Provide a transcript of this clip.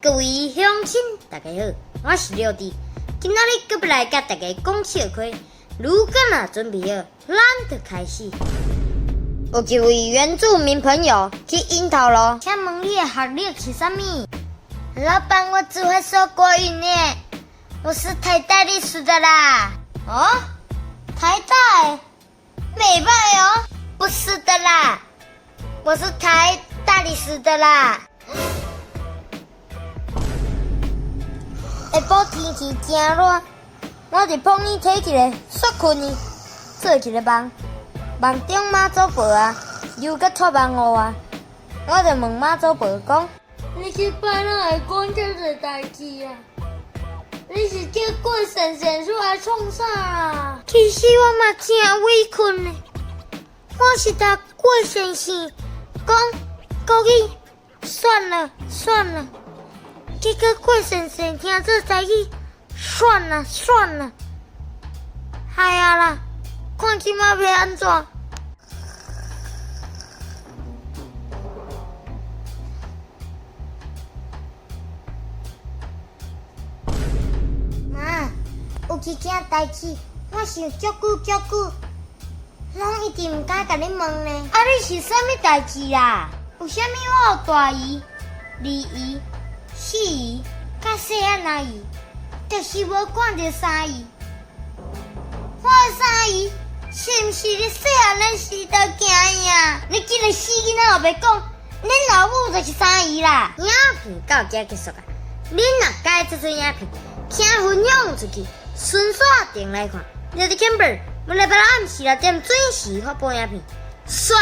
各位乡亲，大家好，我是廖弟。今仔日搁要来甲大家讲笑话。如果若准备好，咱就开始。有一位原住民朋友去樱桃路，请问你的学历是啥物？老板，我只会说国语呢，我是台大历史的啦。哦，台大的，美败哦，不是的啦，我是台大历史的啦。下晡天气真热，我伫棚里摕起来煞困去，做一个梦，梦中妈祖婆啊，又甲托梦互我，我就问妈祖婆讲：你去拜哪会讲这个代志啊？你是叫鬼神神出来创啥啊？其实我嘛真委屈呢，我是甲鬼神神讲国语，算了算了。结果鬼神神听这台语，算了算了，哎呀啦，看起码要安怎？妈，有一件代志，我想足久，拢一直毋敢甲你问呢。啊，你是啥物代志啦？有啥物我有大姨、二姨、四姨，甲细汉阿姨，就是无管着三姨。我的三姨是毋是你细汉咱时代行的啊？你今个死囡仔也袂讲，恁老母就是三姨啦。影片到这结束啊！恁若介这撮影片，请分享出去，顺续订来看。Radio Camper，每礼拜暗时6点准时发布影片，刷。